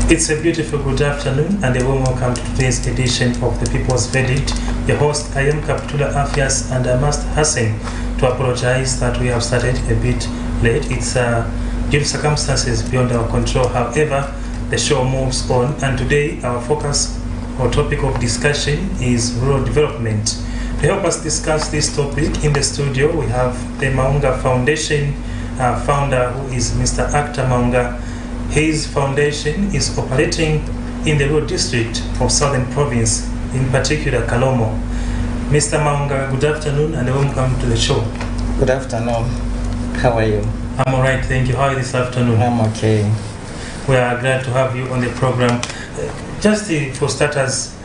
It's a beautiful good afternoon and a warm welcome to today's edition of The People's Verdict. The host, I am Kapitula Afias, and I must hasten to apologize that we have started a bit late. It's due to circumstances beyond our control. However, the show moves on, and today our focus or topic of discussion is rural development. To help us discuss this topic in the studio, we have the Maunga Foundation founder, who is Mr. Actor Maunga. His foundation is operating in the rural district of Southern Province, in particular Kalomo. Mr. Maunga, good afternoon and welcome to the show. Good afternoon. How are you? I'm all right, thank you. How are you this afternoon? I'm okay. We are glad to have you on the program. Just for starters,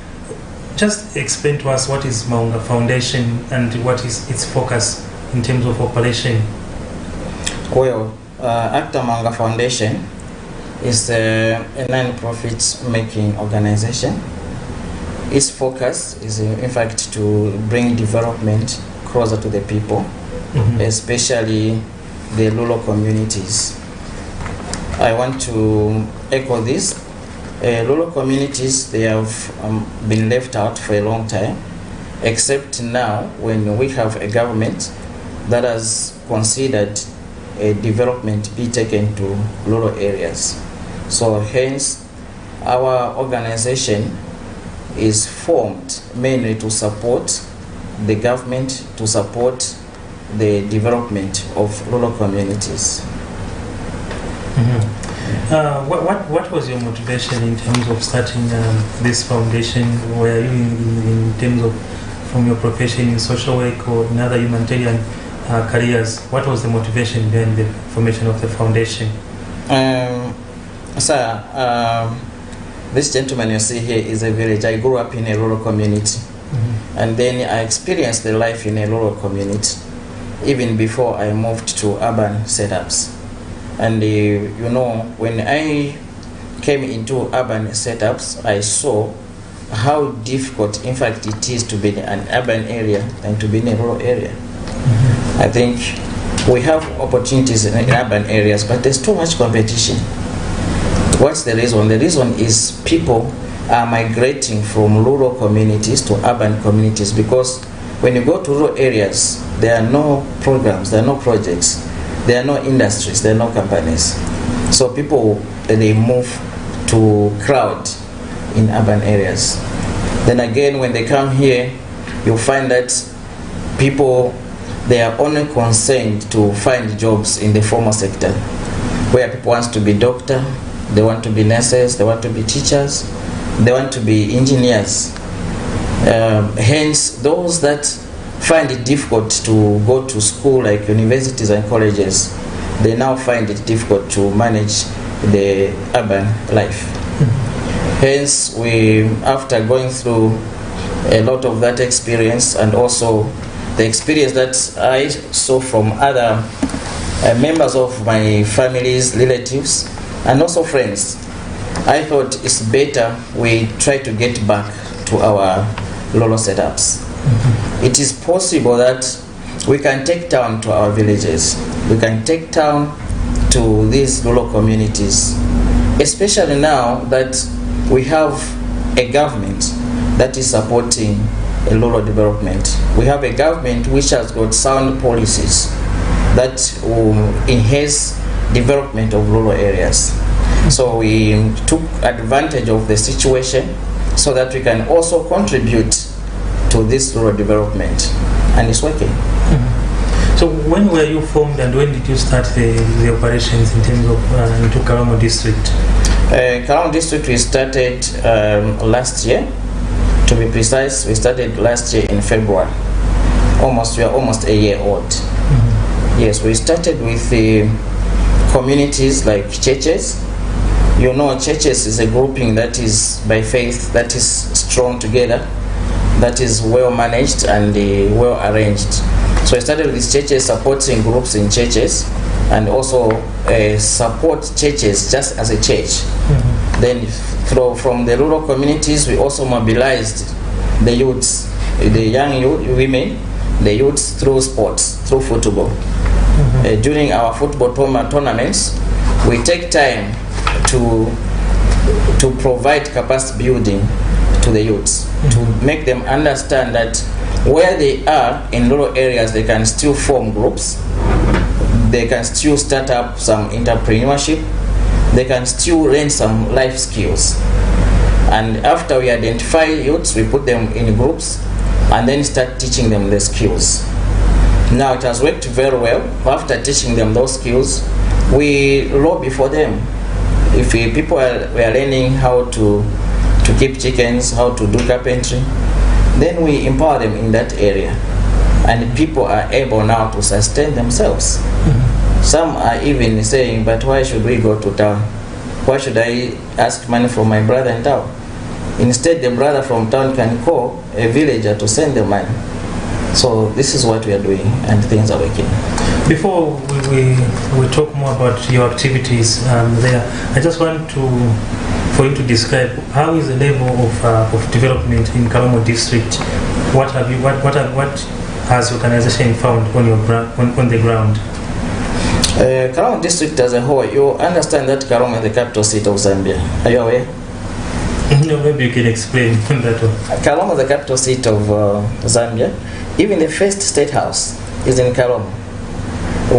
just explain to us what is Maunga Foundation and what is its focus in terms of operation. Well, Actor Maunga Foundation is a non-profit making organization. Its focus is in fact to bring development closer to the people, especially the rural communities. I want to echo this. Rural communities, they have been left out for a long time, except now when we have a government that has considered a development be taken to rural areas. So hence, our organization is formed mainly to support the government, to support the development of rural communities. What was your motivation in terms of starting this foundation? Were you in terms of from your profession in social work or in other humanitarian careers? What was the motivation behind the formation of the foundation? Sir, this gentleman you see here is a village. I grew up in a rural community, and then I experienced the life in a rural community even before I moved to urban setups. And you know, when I came into urban setups, I saw how difficult, in fact, it is to be in an urban area than to be in a rural area. I think we have opportunities in urban areas, but there's too much competition. What's the reason? The reason is people are migrating from rural communities to urban communities, because when you go to rural areas, there are no programs, there are no projects, there are no industries, there are no companies. So people, they move to crowd in urban areas. Then again, when they come here, you'll find that people, they are only concerned to find jobs in the formal sector, where people want to be doctor, they want to be nurses, they want to be teachers, they want to be engineers. Hence, those that find it difficult to go to school like universities and colleges, they now find it difficult to manage the urban life. Hence, we, after going through a lot of that experience, and also the experience that I saw from other members of my family's relatives and also friends, I thought it's better we try to get back to our rural setups. It is possible that we can take town to our villages, we can take town to these rural communities, especially now that we have a government that is supporting a rural development. We have a government which has got sound policies that will enhance development of rural areas. So we took advantage of the situation so that we can also contribute to this rural development, and it's working. So when were you formed and when did you start the operations in terms of into Kalomo district? Kalomo district, we started last year. To be precise, we started last year in February. We are almost a year old. Yes, we started with the communities like churches. You know, churches is a grouping that is by faith, that is strong together, that is well managed and well arranged. So I started with churches, supporting groups in churches, and also support churches just as a church. Then from the rural communities, we also mobilized the youths, the young women, the youths through sports, through football. During our football tournaments, we take time to to provide capacity building to the youths, to make them understand that where they are in rural areas, they can still form groups, they can still start up some entrepreneurship, they can still learn some life skills. And after we identify youths, we put them in groups and then start teaching them the skills. Now it has worked very well. After teaching them those skills, we lobby for them. If people were learning how to keep chickens, how to do carpentry, then we empower them in that area. And people are able now to sustain themselves. Some are even saying, but why should we go to town? Why should I ask money from my brother in town? Instead, the brother from town can call a villager to send the money. So this is what we are doing, and things are working. Before we talk more about your activities there, I just want for you to describe how is the level of development in Kalomo district. What has your organization found on the ground? Kalomo district as a whole, you understand that Kalomo is the capital city of Zambia. Are you aware? No, maybe you can explain that one. Kalomo is the capital seat of Zambia. Even the first state house is in Kalomo,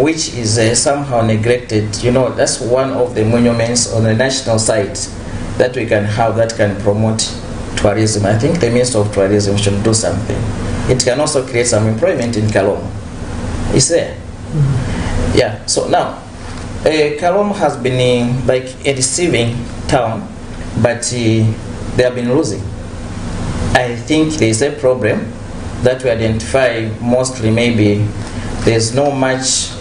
which is somehow neglected. You know, that's one of the monuments on the national site that we can have that can promote tourism. I think the Minister of Tourism should do something. It can also create some employment in Kalomo. It's there. Yeah, so now, Kalomo has been like a receiving town, but they have been losing. I think there is a problem that we identify mostly. Maybe there's no much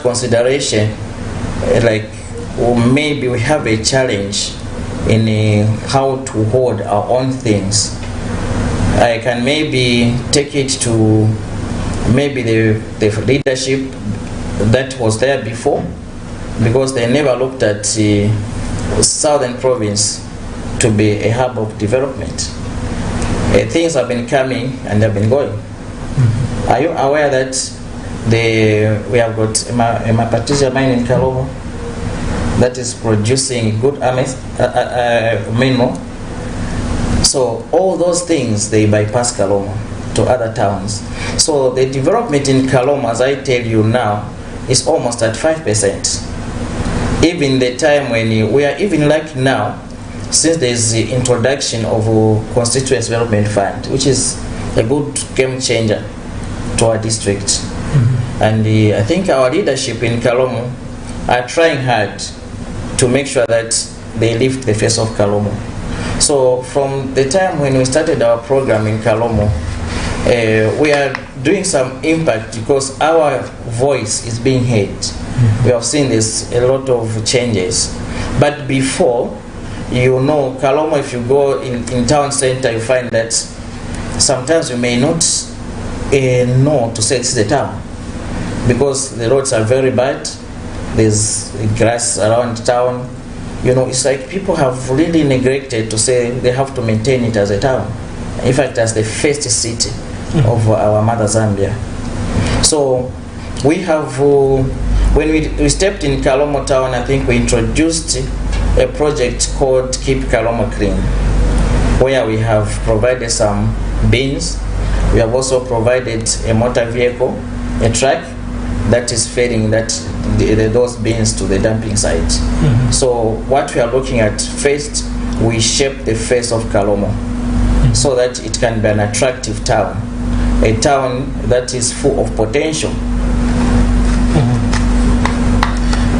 consideration, like, or maybe we have a challenge in how to hold our own things. I can maybe take it to maybe the leadership that was there before, because they never looked at the southern province to be a hub of development. Things have been coming and they've been going. Are you aware that we have got a Mapatisia mine in Kalomo that is producing good mineral? So all those things, they bypass Kalomo to other towns. So the development in Kalomo, as I tell you now, is almost at 5%. Even the time when we are even like now, since there is the introduction of a constituency development fund, which is a good game changer to our district. And I think our leadership in Kalomo are trying hard to make sure that they lift the face of Kalomo. So from the time when we started our program in Kalomo, we are doing some impact because our voice is being heard. We have seen this a lot of changes. But before, you know, Kalomo, if you go in town center, you find that sometimes you may not know to say it's the town, because the roads are very bad, there's grass around town. You know, it's like people have really neglected to say they have to maintain it as a town. In fact, as the first city of our mother Zambia. So we have, when we stepped in Kalomo town, I think we introduced a project called Keep Kalomo Clean, where we have provided some bins. We have also provided a motor vehicle, a truck that is feeding those bins to the dumping site. So what we are looking at, first, we shape the face of Kalomo so that it can be an attractive town, a town that is full of potential.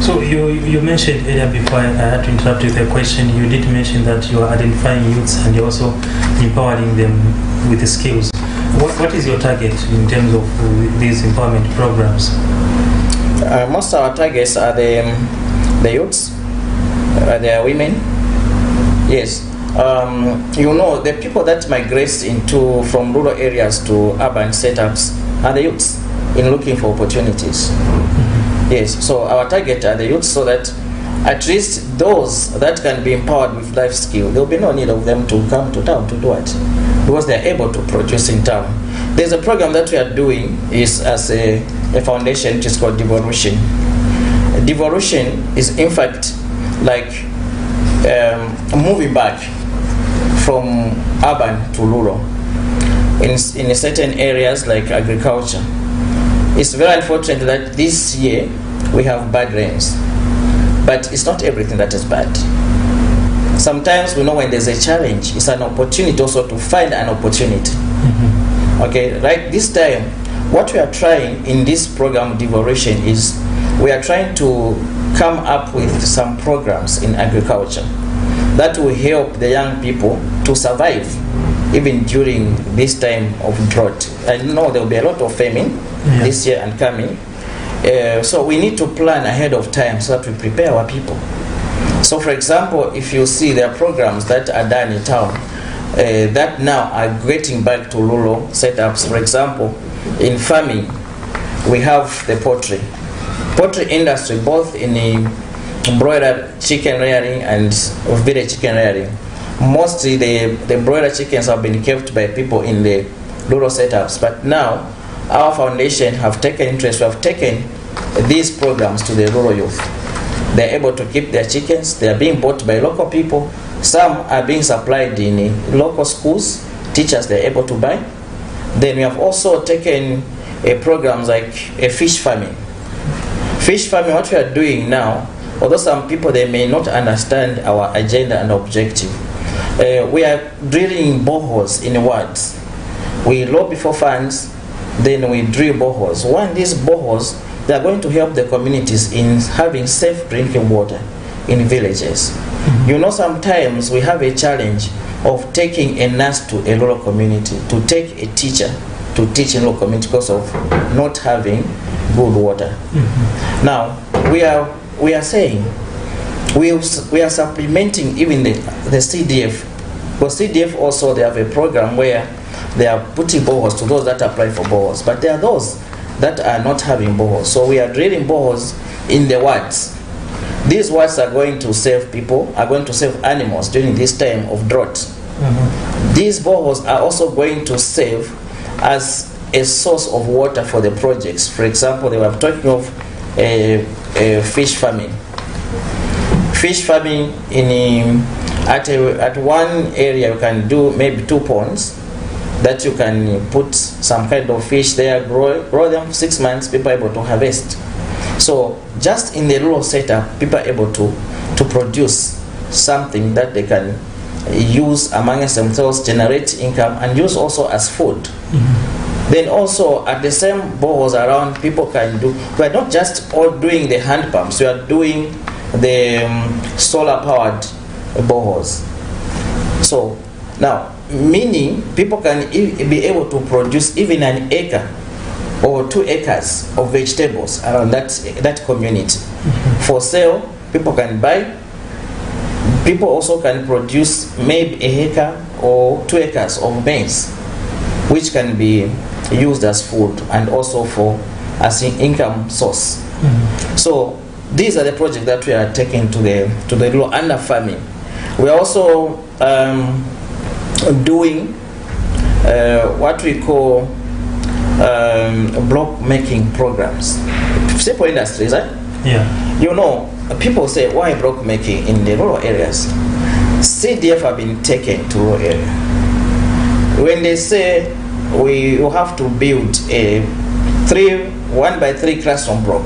So you mentioned earlier, before I had to interrupt with a question, you did mention that you are identifying youths and you're also empowering them with the skills. What is your target in terms of these empowerment programs? Most of our targets are the youths, they are women. Yes. You know, the people that migrate from rural areas to urban setups are the youths in looking for opportunities. Yes, so our target are the youth, so that at least those that can be empowered with life skill, there will be no need of them to come to town to do it, because they are able to produce in town. There's a program that we are doing is as a foundation, which is called Devolution. Devolution is in fact like moving back from urban to rural in certain areas like agriculture. It's very unfortunate that this year we have bad rains, but it's not everything that is bad. Sometimes we know when there's a challenge, it's an opportunity also to find an opportunity. Okay, right this time, what we are trying in this program Devolution is we are trying to come up with some programs in agriculture that will help the young people to survive even during this time of drought. I know there will be a lot of famine this year and coming. So we need to plan ahead of time so that we prepare our people. So for example, if you see there are programs that are done in town that now are getting back to rural setups. For example, in farming, we have the poultry industry, both in the broiler chicken rearing and village chicken rearing. Mostly the broiler chickens have been kept by people in the rural setups, but now our foundation have taken interest. We have taken these programs to the rural youth. They're able to keep their chickens. They are being bought by local people. Some are being supplied in local schools. Teachers, they're able to buy. Then we have also taken programs like fish farming. Fish farming, what we are doing now, although some people they may not understand our agenda and objective, we are drilling boreholes in wards. We lobby for funds, then we drill boreholes. One, these boreholes, they are going to help the communities in having safe drinking water in villages. You know, sometimes we have a challenge of taking a nurse to a rural community, to take a teacher to teach in rural community because of not having good water. Now, we are saying we are supplementing even the CDF. Because CDF also, they have a program where they are putting boreholes to those that apply for boreholes, but there are those that are not having boreholes. So we are drilling boreholes in the wards. These wards are going to save people, are going to save animals during this time of drought. These boreholes are also going to serve as a source of water for the projects. For example, they were talking of fish farming. Fish farming at one area you can do maybe 2 ponds that you can put some kind of fish there, grow them 6 months, people are able to harvest. So just in the rural setup, people are able to produce something that they can use amongst themselves, generate income, and use also as food. Then also at the same boreholes around, people can do, we are not just all doing the hand pumps, we are doing the solar powered boreholes. So now, meaning people can be able to produce even an acre or 2 acres of vegetables around that community. For sale, people can buy. People also can produce maybe 1 acre or 2 acres of maize, which can be used as food and also as an income source. So these are the projects that we are taking to the rural under farming. We are also doing what we call block making programs. Simple industries, eh? Yeah. You know, people say, why block making in the rural areas? CDF have been taken to rural area. When they say we have to build a 1 by 3 classroom block,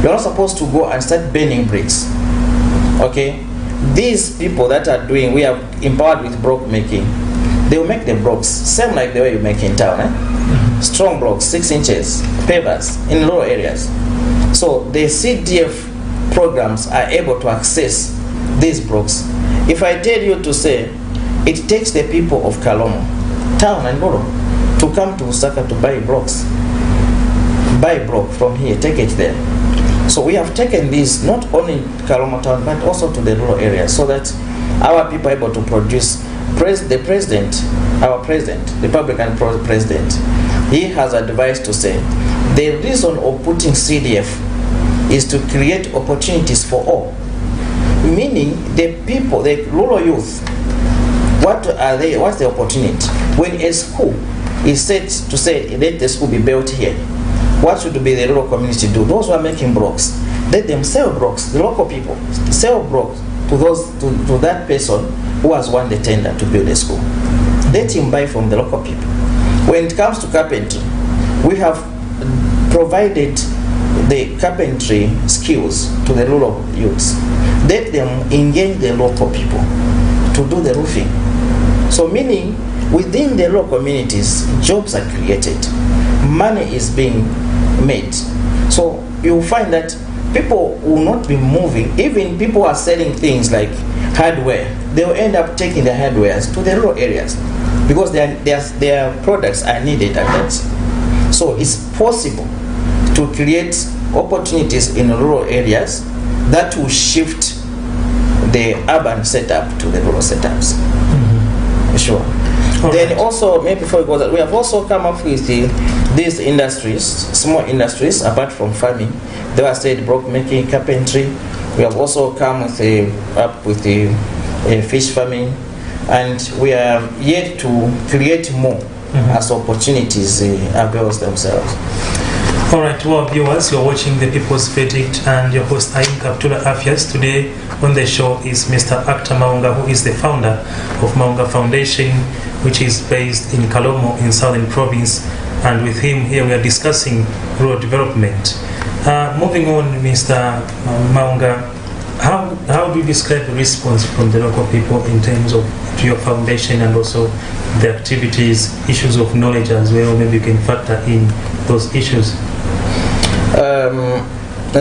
you're not supposed to go and start burning bricks. Okay? These people that are doing, we are empowered with block making. They will make the blocks same like the way you make in town. Strong blocks, 6 inches, pavers in rural areas. So the CDF programs are able to access these blocks. If I tell you to say, it takes the people of Kalomo, town and rural, to come to Lusaka to buy blocks. Buy a block from here, take it there. So we have taken this not only Kalomo town but also to the rural areas so that our people are able to produce. The president, our president, the Republican president, he has advised to say the reason of putting CDF is to create opportunities for all. Meaning the people, the rural youth, what are they? What's the opportunity? When a school is set to say let the school be built here, what should be the rural community do? Those who are making blocks, let them sell blocks, the local people, sell blocks to that person who has won the tender to build a school. Let him buy from the local people. When it comes to carpentry, we have provided the carpentry skills to the rural youths. Let them engage the local people to do the roofing. So meaning, within the local communities, jobs are created, money is being made. So you'll find that people will not be moving. Even people are selling things like hardware. They will end up taking their hardwares to the rural areas because their products are needed at that. So it's possible to create opportunities in rural areas that will shift the urban setup to the rural setups. Sure. Then also, maybe before we go that, we have also come up with these industries, small industries, apart from farming. They were said block making, carpentry. We have also come with up with the fish farming, and we are yet to create more as opportunities avail themselves. All right, to our viewers, you're watching The People's Verdict, and your host Ayim Kaptula Afias. Today on the show is Mr. Actor Maunga, who is the founder of Maunga Foundation, which is based in Kalomo in Southern Province. And with him here, we are discussing rural development. Moving on, Mr. Maunga, how do you describe the response from the local people in terms of your foundation and also the activities, issues of knowledge as well? Maybe you can factor in those issues.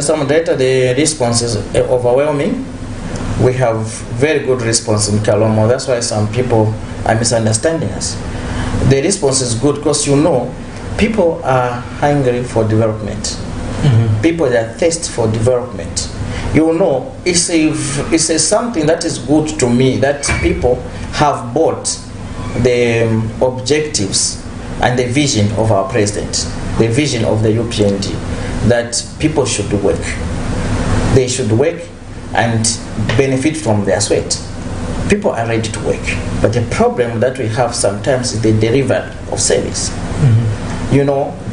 Some data, the response is overwhelming. We have very good response in Kalomo. That's why some people are misunderstanding us. The response is good because people are hungry for development. People are thirsty for development. It's something that is good to me that people have bought the objectives and the vision of our president, the vision of the UPND, that people should work. They should work and benefit from their sweat. People are ready to work, but the problem that we have sometimes is the delivery of service.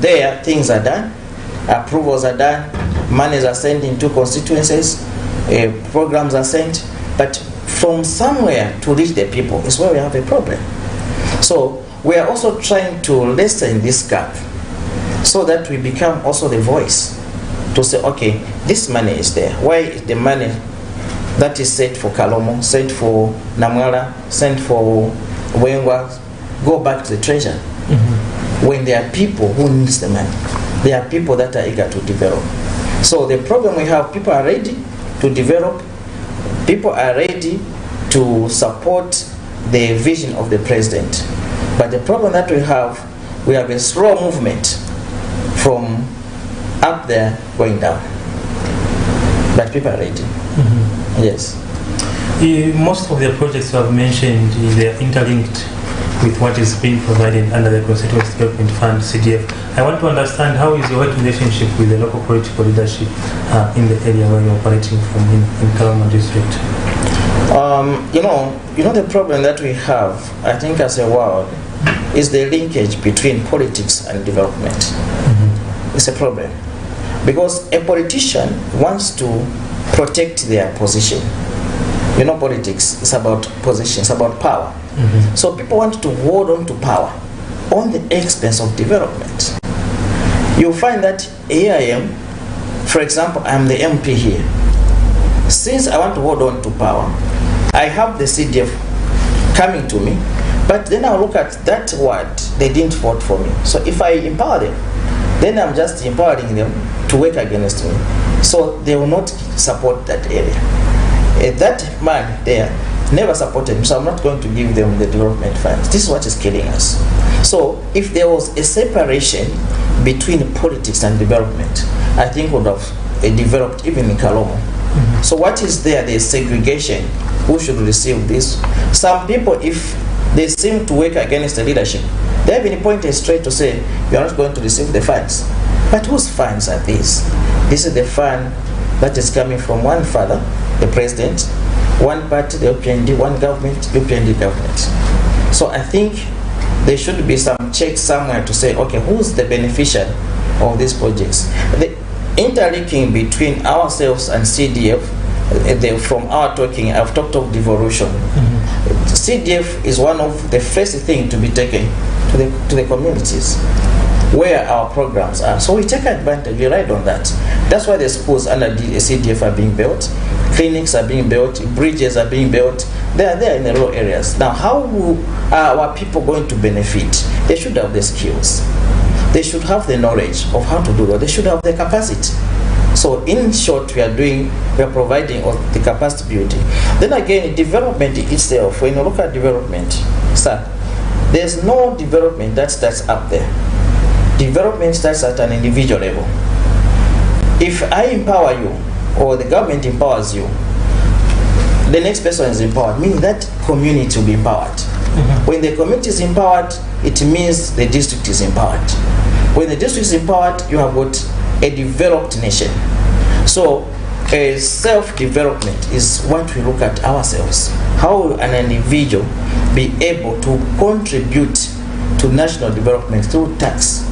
There things are done, approvals are done, monies are sent into constituencies, programs are sent, but from somewhere to reach the people is where we have a problem. So we are also trying to lessen this gap so that we become also the voice to say, okay, this money is there. Why is the money that is set for Kalomo, set for Namwala, sent for Wengwa, go back to the treasure? When there are people who need the money, there are people that are eager to develop. So the problem we have, people are ready to develop, people are ready to support the vision of the president. But the problem that we have a slow movement from up there going down. But people are ready. Yes. Most of the projects you have mentioned, they are interlinked with what is being provided under the Constituency Development Fund, CDF. I want to understand, how is your working relationship with the local political leadership in the area where you're operating from in Kalomo district? The problem that we have, I think as a world, is the linkage between politics and development. It's a problem. Because a politician wants to protect their position. Politics is about position, it's about power. So people want to hold on to power on the expense of development. You'll find that here I am, for example, I'm the MP here. Since I want to hold on to power, I have the CDF coming to me, but then I'll look at that word, they didn't vote for me. So if I empower them, then I'm just empowering them to work against me. So they will not support that area. That man there never supported me, so I'm not going to give them the development funds. This is what is killing us. So if there was a separation between politics and development, I think would have developed even in Kalomo. So what is there? There's segregation. Who should receive this? Some people, if they seem to work against the leadership, they have been pointed straight to say, you are not going to receive the funds. But whose funds are these? This is the fund that is coming from one father, the president, one party, the UPND, one government, UPND government. So I think there should be some check somewhere to say, okay, who's the beneficiary of these projects? interlinking between ourselves and CDF. From our talking, I've talked of devolution. CDF is one of the first thing to be taken to the communities where our programs are. So we take advantage, we ride on that. That's why the schools under the CDF are being built, clinics are being built, bridges are being built. They are there in the rural areas. Now, how are our people going to benefit? They should have the skills. They should have the knowledge of how to do that. They should have the capacity. So in short, we are providing the capacity building. Then again, development itself, when you look at development, sir, there's no development that starts up there. Development starts at an individual level. If I empower you, or the government empowers you, the next person is empowered, meaning that community will be empowered. When the community is empowered, it means the district is empowered. When the district is empowered, you have got a developed nation. So self-development is what we look at ourselves. How will an individual be able to contribute to national development through tax,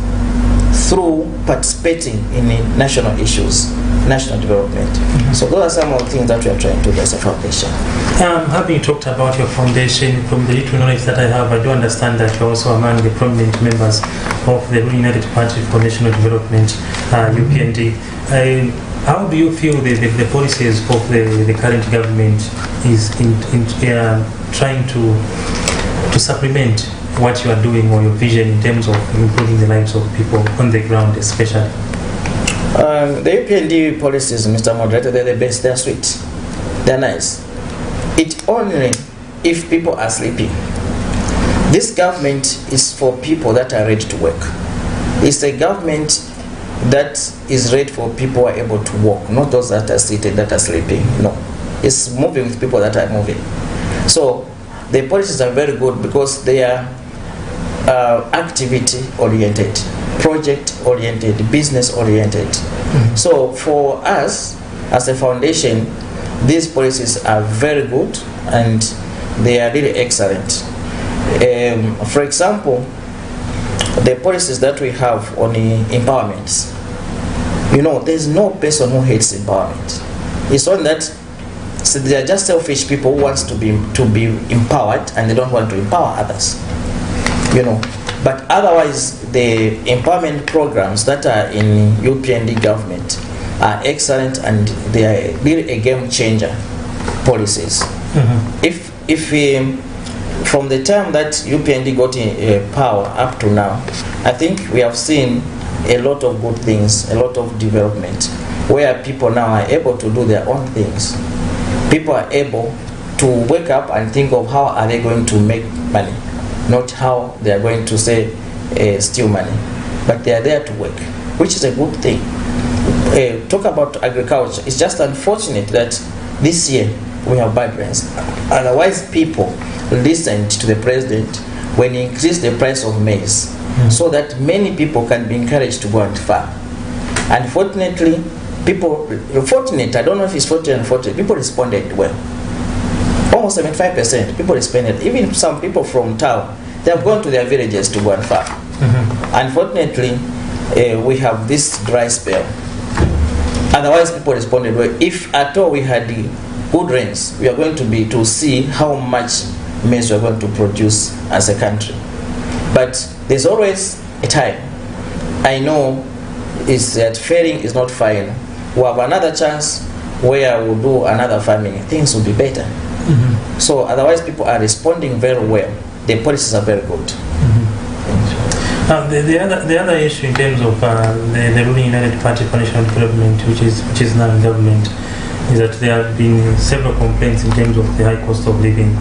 through participating in national issues, national development. So those are some of the things that we are trying to do as a foundation. Having talked about your foundation, from the little knowledge that I have, I do understand that you're also among the prominent members of the United Party for National Development, UPND. How do you feel the policies of the current government is in trying to supplement what you are doing or your vision in terms of improving the lives of people on the ground, especially? The UPND policies, Mr. Moderator, they're the best. They're sweet. They're nice. It only if people are sleeping. This government is for people that are ready to work. It's a government that is ready for people who are able to work, not those that are seated, that are sleeping. No. It's moving with people that are moving. So the policies are very good because they are activity-oriented, project-oriented, business-oriented. So for us, as a foundation, these policies are very good and they are really excellent. For example, the policies that we have on the empowerment, you know, there's no person who hates empowerment. It's only that they are just selfish people who wants to be empowered and they don't want to empower others. You know, but otherwise the empowerment programs that are in UPND government are excellent and they are really a game changer policies. If from the time that UPND got in power up to now, I think we have seen a lot of good things, a lot of development, where people now are able to do their own things. People are able to wake up and think of how are they going to make money, not how they are going to say steal money, but they are there to work, which is a good thing. Talk about agriculture. It's just unfortunate that this year we have bad rains. Otherwise, people listened to the president when he increased the price of maize, so that many people can be encouraged to go and farm. Unfortunately, I don't know if it's 40 and 40, people responded well. Almost 75% people responded. Even some people from town, they have gone to their villages to go and farm. Unfortunately, we have this dry spell. Otherwise, people responded well. If at all we had the good rains, we are going to see how much maize we are going to produce as a country. But there's always a time. I know is that failing is not final. We have another chance where we'll do another farming. Things will be better. So otherwise, people are responding very well. The policies are very good. The other issue in terms of the ruling United Party for National Development, which is now in government, is that there have been several complaints in terms of the high cost of living.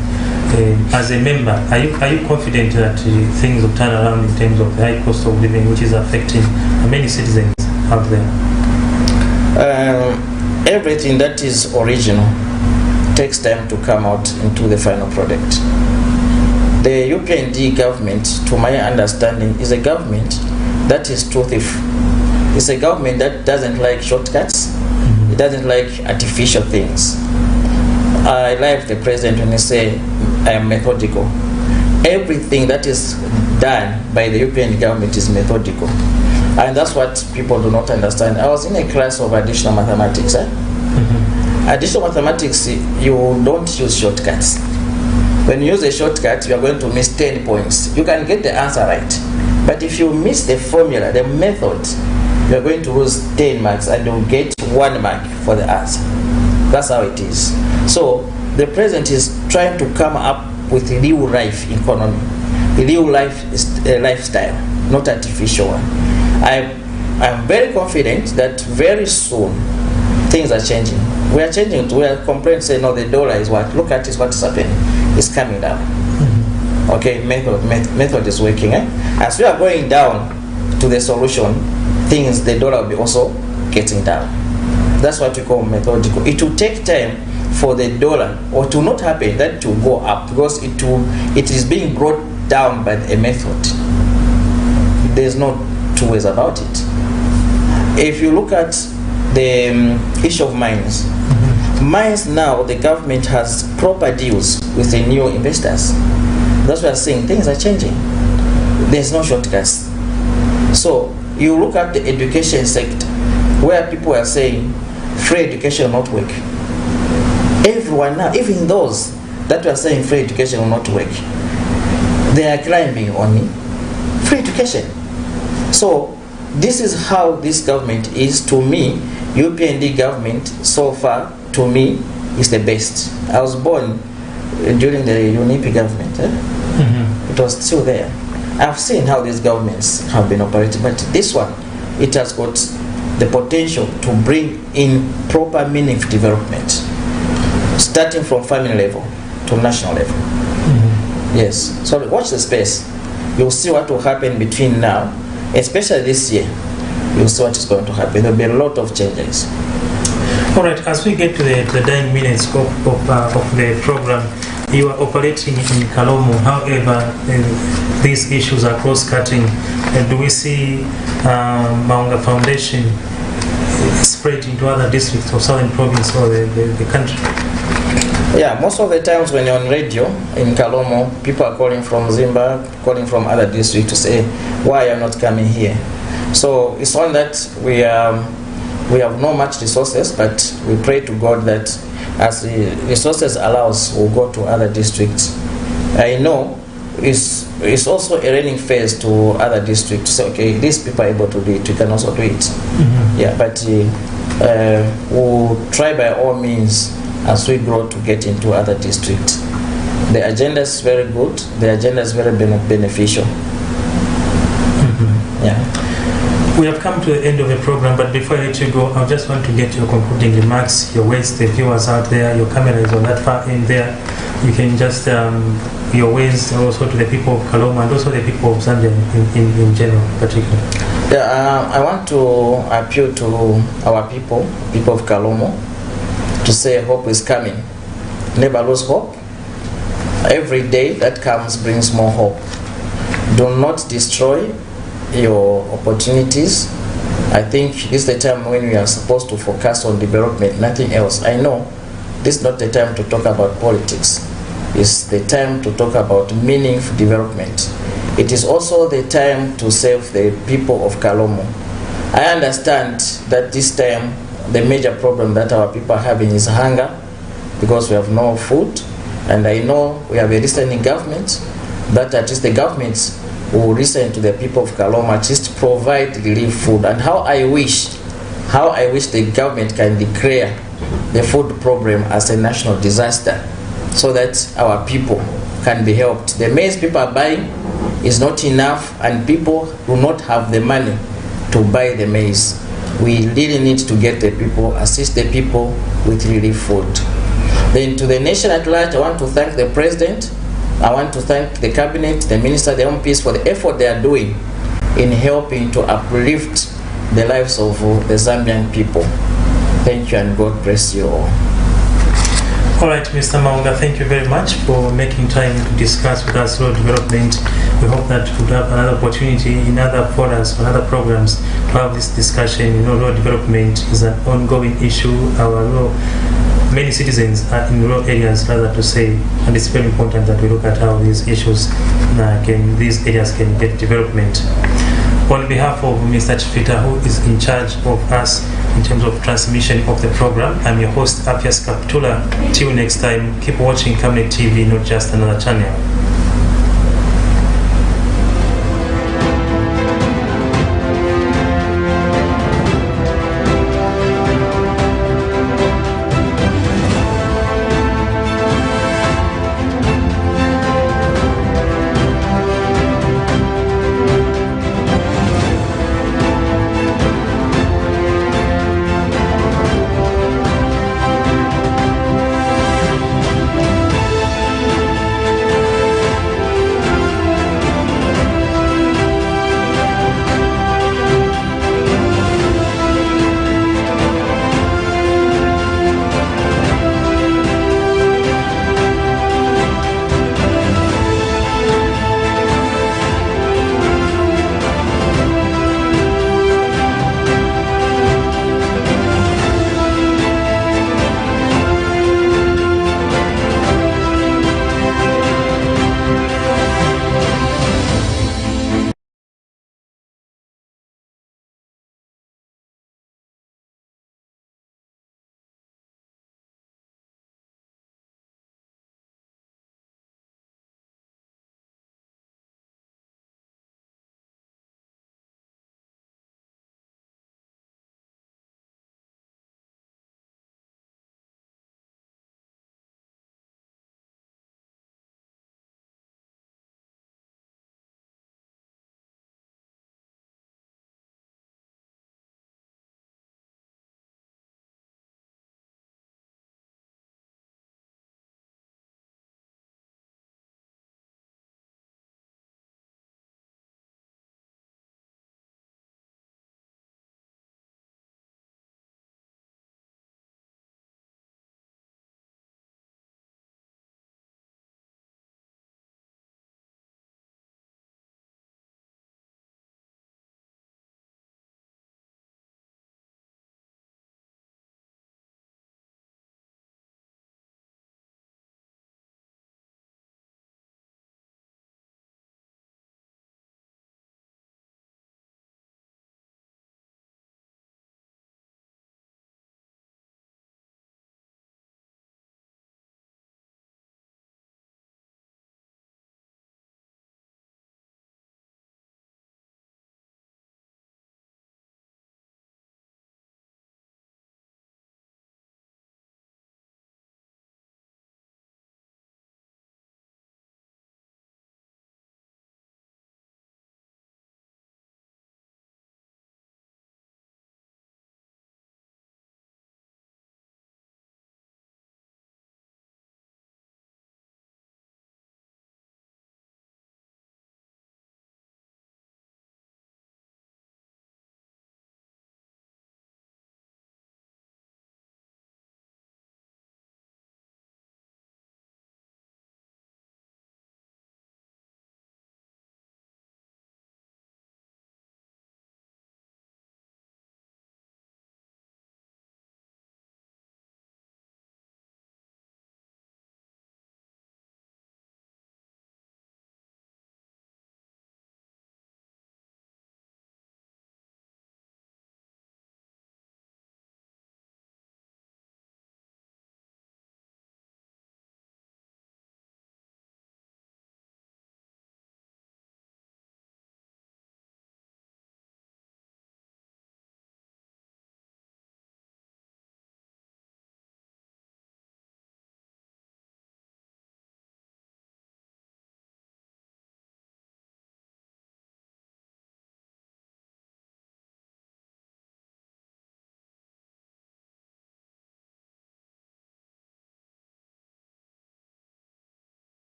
As a member, are you confident that things will turn around in terms of the high cost of living, which is affecting many citizens out there? Everything that is original takes time to come out into the final product. The UPND government, to my understanding, is a government that is truthful. It's a government that doesn't like shortcuts. It doesn't like artificial things. I like the president when he say, I am methodical. Everything that is done by the UPND government is methodical. And that's what people do not understand. I was in a class of additional mathematics. Additional mathematics, you don't use shortcuts. When you use a shortcut, you are going to miss 10 points. You can get the answer right. But if you miss the formula, the method, you are going to lose 10 marks and you'll get 1 mark for the answer. That's how it is. So the president is trying to come up with a real life economy, a real life lifestyle, not artificial one. I'm very confident that very soon things are changing. We are changing. We are complaining, saying, no, the dollar is what? Look at this, what is happening. It's coming down. Okay, method is working. As we are going down to the solution, the dollar will be also getting down. That's what we call methodical. It will take time for the dollar, or to not happen, that to go up, because it is being brought down by a method. There's no two ways about it. If you look at the issue of mines, mines now, the government has proper deals with the new investors. That's why I'm saying things are changing. There's no shortcuts. So you look at the education sector, where people are saying free education will not work. Everyone now, even those that were saying free education will not work, they are climbing on free education. So this is how this government is. To me, UPND government so far, to me, is the best. I was born during the UNIP government. It was still there. I've seen how these governments have been operating, but this one, it has got the potential to bring in proper meaningful development, starting from family level to national level. Yes. So watch the space. You'll see what will happen between now, especially this year. You'll see what is going to happen. There'll be a lot of changes. All right. As we get to the 9 minutes of the program, you are operating in Kalomo. However, these issues are cross-cutting. Do we see Maunga Foundation spread into other districts of Southern Province or the country? Yeah, most of the times when you're on radio in Kalomo, people are calling from Zimba, calling from other districts to say, why are you not coming here? So it's on that we have no much resources, but we pray to God that as the resources allows, we'll go to other districts. I know it's also a learning phase to other districts. So, okay, these people are able to do it, we can also do it. Yeah, but we'll try by all means as we grow to get into other districts. The agenda is very good. The agenda is very beneficial. Yeah. We have come to the end of the program, but before I let you go, I just want to get your concluding remarks, your words, the viewers out there. Your camera is on that far end there. You can just, your words also to the people of Kalomo and also the people of Zambia in general, particularly. Yeah, I want to appeal to our people of Kalomo, to say hope is coming. Never lose hope. Every day that comes brings more hope. Do not destroy your opportunities. I think this is the time when we are supposed to focus on development, nothing else. I know this is not the time to talk about politics. It's the time to talk about meaningful development. It is also the time to save the people of Kalomo. I understand that this time the major problem that our people are having is hunger, because we have no food, and I know we have a listening government, that at least the governments will listen to the people of Kalomo, at least provide relief food. And how I wish the government can declare the food problem as a national disaster, so that our people can be helped. The maize people are buying is not enough, and people do not have the money to buy the maize. We really need to get the people, assist the people with relief food. Then to the nation at large, I want to thank the president. I want to thank the cabinet, the minister, the MPs for the effort they are doing in helping to uplift the lives of the Zambian people. Thank you, and God bless you all. All right, Mr. Maunga, thank you very much for making time to discuss with us rural development. We hope that we'll have another opportunity in other forums, or other programs, to have this discussion. You know, rural development is an ongoing issue. Many citizens are in rural areas, rather to say, and it's very important that we look at how these issues these areas can get development. On behalf of Mr. Chifita, who is in charge of us in terms of transmission of the program, I'm your host, Afias Kaptula. Till next time, keep watching Camnet TV, not just another channel.